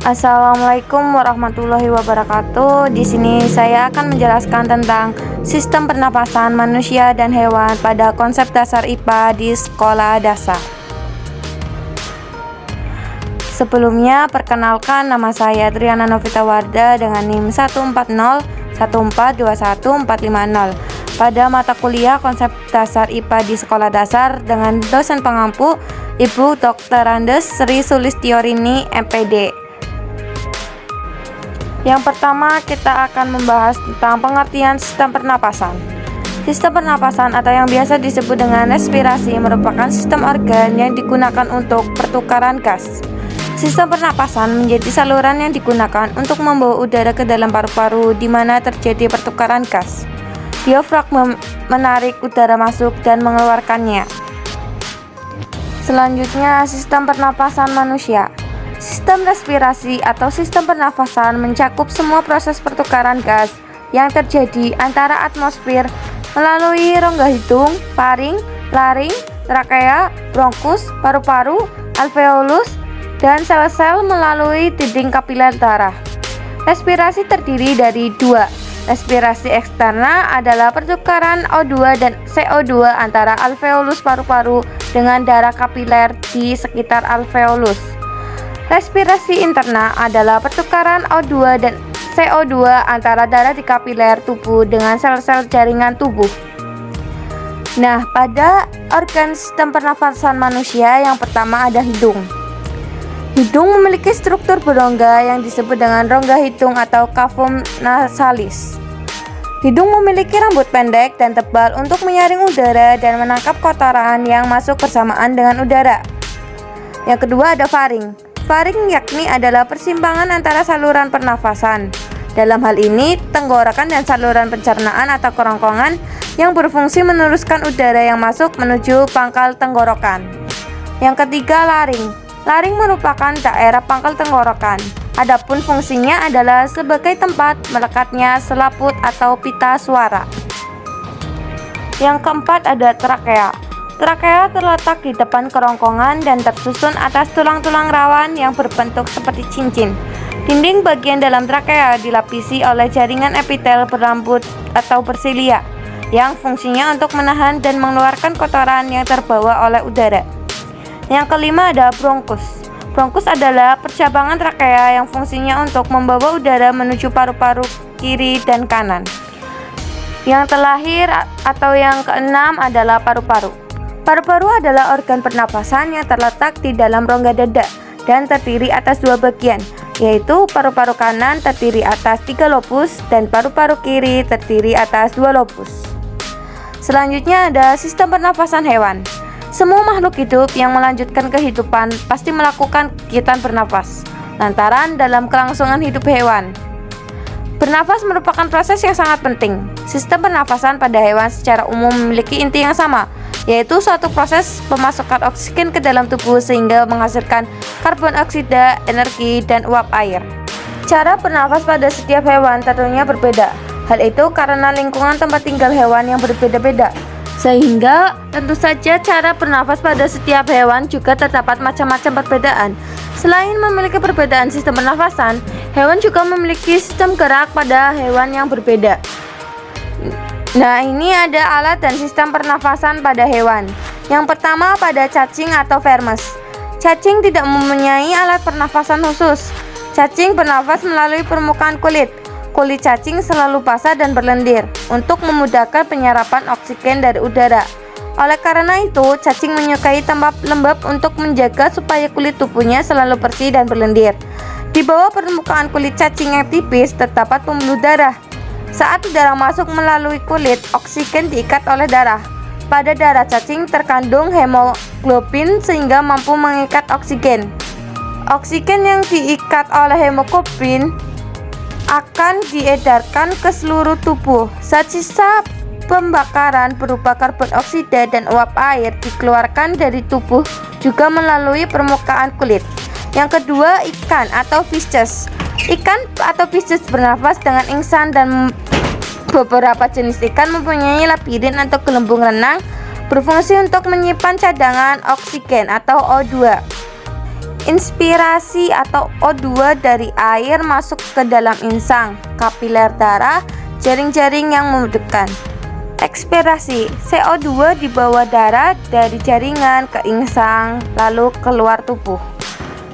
Assalamualaikum warahmatullahi wabarakatuh. Di sini saya akan menjelaskan tentang sistem pernapasan manusia dan hewan pada konsep dasar IPA di sekolah dasar. Sebelumnya, perkenalkan, nama saya Triana Novita Warda dengan NIM 14014214550 pada mata kuliah konsep dasar IPA di sekolah dasar dengan dosen pengampu Ibu Dr. Andes Sri Sulistiorini MPD. Yang pertama, kita akan membahas tentang pengertian sistem pernapasan. Sistem pernapasan atau yang biasa disebut dengan respirasi merupakan sistem organ yang digunakan untuk pertukaran gas. Sistem pernapasan menjadi saluran yang digunakan untuk membawa udara ke dalam paru-paru di mana terjadi pertukaran gas. Diafragma menarik udara masuk dan mengeluarkannya. Selanjutnya, sistem pernapasan manusia. Sistem respirasi atau sistem pernafasan mencakup semua proses pertukaran gas yang terjadi antara atmosfer melalui rongga hidung, faring, laring, trakea, bronkus, paru-paru, alveolus, dan sel-sel melalui dinding kapiler darah. Respirasi terdiri dari dua. Respirasi eksterna adalah pertukaran O2 dan CO2 antara alveolus paru-paru dengan darah kapiler di sekitar alveolus. Respirasi interna adalah pertukaran O2 dan CO2 antara darah di kapiler tubuh dengan sel-sel jaringan tubuh. Nah, pada organ sistem pernafasan manusia yang pertama ada hidung. Hidung memiliki struktur berongga yang disebut dengan rongga hidung atau cavum nasalis. Hidung memiliki rambut pendek dan tebal untuk menyaring udara dan menangkap kotoran yang masuk bersamaan dengan udara. Yang kedua ada faring. Faring yakni adalah persimpangan antara saluran pernafasan. Dalam hal ini, tenggorokan dan saluran pencernaan atau kerongkongan yang berfungsi meneruskan udara yang masuk menuju pangkal tenggorokan. Yang ketiga, laring. Laring merupakan daerah pangkal tenggorokan. Adapun fungsinya adalah sebagai tempat melekatnya selaput atau pita suara. Yang keempat ada trakea. Trakea terletak di depan kerongkongan dan tersusun atas tulang-tulang rawan yang berbentuk seperti cincin. Dinding bagian dalam trakea dilapisi oleh jaringan epitel berambut atau bersilia yang fungsinya untuk menahan dan mengeluarkan kotoran yang terbawa oleh udara. Yang kelima ada bronkus. Bronkus adalah percabangan trakea yang fungsinya untuk membawa udara menuju paru-paru kiri dan kanan. Yang terakhir atau yang keenam adalah paru-paru. Paru-paru adalah organ pernapasan yang terletak di dalam rongga dada dan terdiri atas dua bagian, yaitu paru-paru kanan terdiri atas 3 lobus dan paru-paru kiri terdiri atas 2 lobus. Selanjutnya ada sistem pernapasan hewan. Semua makhluk hidup yang melanjutkan kehidupan pasti melakukan kegiatan bernapas, lantaran dalam kelangsungan hidup hewan. Bernafas merupakan proses yang sangat penting. Sistem pernapasan pada hewan secara umum memiliki inti yang sama, yaitu suatu proses pemasukan oksigen ke dalam tubuh sehingga menghasilkan karbon oksida, energi, dan uap air. Cara bernafas pada setiap hewan tentunya berbeda. Hal itu karena lingkungan tempat tinggal hewan yang berbeda-beda, sehingga tentu saja cara bernafas pada setiap hewan juga terdapat macam-macam perbedaan. Selain memiliki perbedaan sistem pernafasan, hewan juga memiliki sistem gerak pada hewan yang berbeda. Nah, ini ada alat dan sistem pernafasan pada hewan. Yang pertama pada cacing atau vermes. Cacing tidak mempunyai alat pernafasan khusus. Cacing bernafas melalui permukaan kulit. Kulit cacing selalu basah dan berlendir untuk memudahkan penyerapan oksigen dari udara. Oleh karena itu, cacing menyukai tempat lembab untuk menjaga supaya kulit tubuhnya selalu bersih dan berlendir. Di bawah permukaan kulit cacing yang tipis terdapat pembuluh darah. Saat udara masuk melalui kulit, oksigen diikat oleh darah. Pada darah cacing terkandung hemoglobin sehingga mampu mengikat oksigen. Oksigen yang diikat oleh hemoglobin akan diedarkan ke seluruh tubuh. Saat sisa pembakaran berupa karbon oksida dan uap air dikeluarkan dari tubuh juga melalui permukaan kulit. Yang kedua, ikan atau fishes. Ikan atau fishes bernafas dengan ingsan dan beberapa jenis ikan mempunyai labirin atau gelembung renang berfungsi untuk menyimpan cadangan oksigen atau O2. Inspirasi atau O2 dari air masuk ke dalam insang, kapiler darah, jaring-jaring yang memudahkan. Ekspirasi, CO2 dibawa darah dari jaringan ke insang lalu keluar tubuh.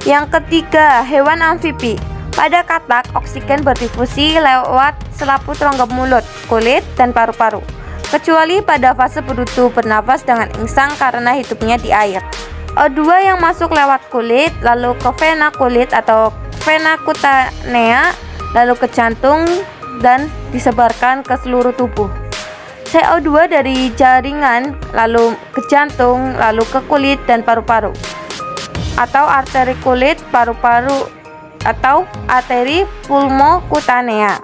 Yang ketiga, hewan amfibi. Pada katak, oksigen berdifusi lewat selaput rongga mulut, kulit, dan paru-paru. Kecuali pada fase berutuh bernafas dengan insang karena hidupnya di air. O2 yang masuk lewat kulit, lalu ke vena kulit atau vena cutanea, lalu ke jantung dan disebarkan ke seluruh tubuh. CO2 dari jaringan, lalu ke jantung, lalu ke kulit dan paru-paru, atau arteri kulit, paru-paru, atau arteri pulmokutanea.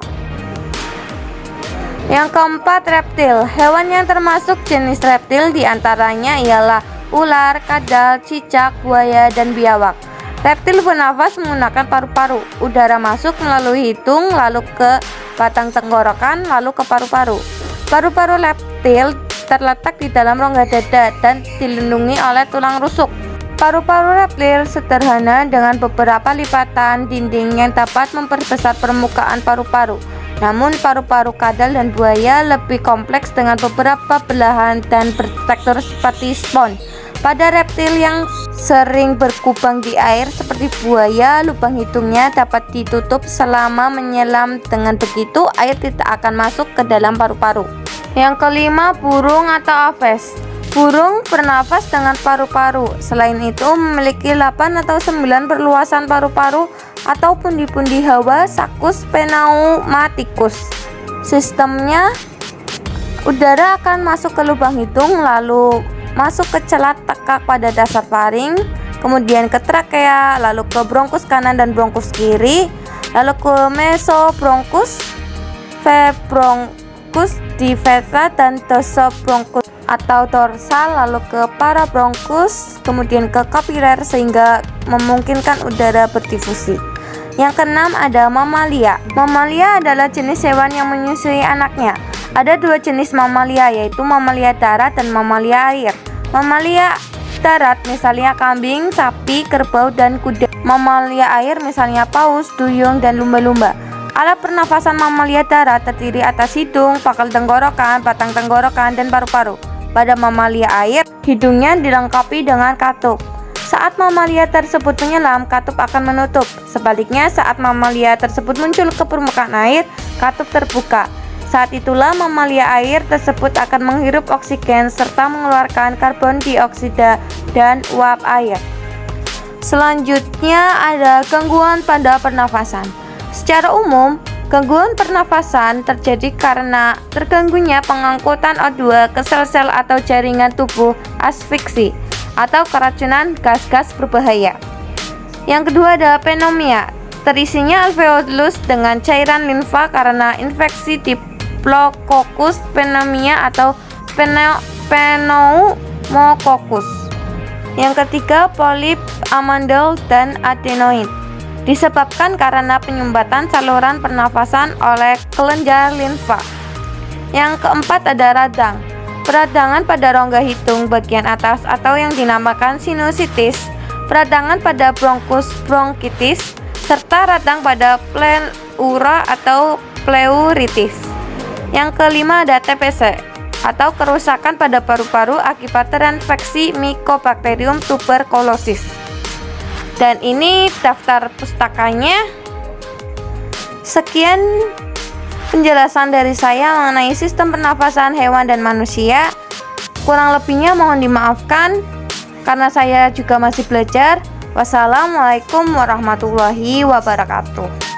Yang keempat, reptil. Hewan yang termasuk jenis reptil diantaranya ialah ular, kadal, cicak, buaya, dan biawak. Reptil bernafas menggunakan paru-paru. Udara masuk melalui hidung, lalu ke batang tenggorokan, lalu ke paru-paru. Paru-paru reptil terletak di dalam rongga dada dan dilindungi oleh tulang rusuk. Paru-paru reptil sederhana dengan beberapa lipatan dinding yang dapat memperbesar permukaan paru-paru. Namun paru-paru kadal dan buaya lebih kompleks dengan beberapa belahan dan bertekstur seperti spons. Pada reptil yang sering berkubang di air seperti buaya, lubang hidungnya dapat ditutup selama menyelam. Dengan begitu, air tidak akan masuk ke dalam paru-paru. Yang kelima, burung atau aves. Burung bernafas dengan paru-paru. Selain itu, memiliki 8 atau 9 perluasan paru-paru atau pundi-pundi hawa sakus pneumatikus. Sistemnya, udara akan masuk ke lubang hidung, lalu masuk ke celat tekak pada dasar faring, kemudian ke trakea, lalu ke bronkus kanan dan bronkus kiri, lalu ke mesobronkus, bronkus divesa, dan dorsobronkus atau dorsal, lalu ke parabronkus, kemudian ke kapiler sehingga memungkinkan udara berdifusi. Yang keenam ada mamalia. Mamalia adalah jenis hewan yang menyusui anaknya. Ada dua jenis mamalia, yaitu mamalia darat dan mamalia air. Mamalia darat misalnya kambing, sapi, kerbau, dan kuda. Mamalia air misalnya paus, duyung, dan lumba-lumba. Alat pernafasan mamalia darat terdiri atas hidung, pakal tenggorokan, batang tenggorokan, dan paru-paru. Pada mamalia air, hidungnya dilengkapi dengan katup. Saat mamalia tersebut menyelam, katup akan menutup. Sebaliknya, saat mamalia tersebut muncul ke permukaan air, katup terbuka. Saat itulah mamalia air tersebut akan menghirup oksigen serta mengeluarkan karbon dioksida dan uap air. Selanjutnya ada gangguan pada pernafasan. Secara umum, gangguan pernafasan terjadi karena terganggunya pengangkutan O2 ke sel-sel atau jaringan tubuh asfiksi atau keracunan gas-gas berbahaya. Yang kedua ada pneumonia. Terisinya alveolus dengan cairan limfa karena infeksi Staphylococcus pneumoniae atau pneumococcus. Yang ketiga, polip amandel dan adenoid. Disebabkan karena penyumbatan saluran pernafasan oleh kelenjar limfa. Yang keempat ada radang. Peradangan pada rongga hidung bagian atas atau yang dinamakan sinusitis, peradangan pada bronkus bronkitis, serta radang pada pleura atau pleuritis. Yang kelima ada TBC atau kerusakan pada paru-paru akibat terinfeksi Mycobacterium tuberculosis. Dan ini daftar pustakanya. Sekian penjelasan dari saya mengenai sistem pernafasan hewan dan manusia. Kurang lebihnya mohon dimaafkan karena saya juga masih belajar. Wassalamualaikum warahmatullahi wabarakatuh.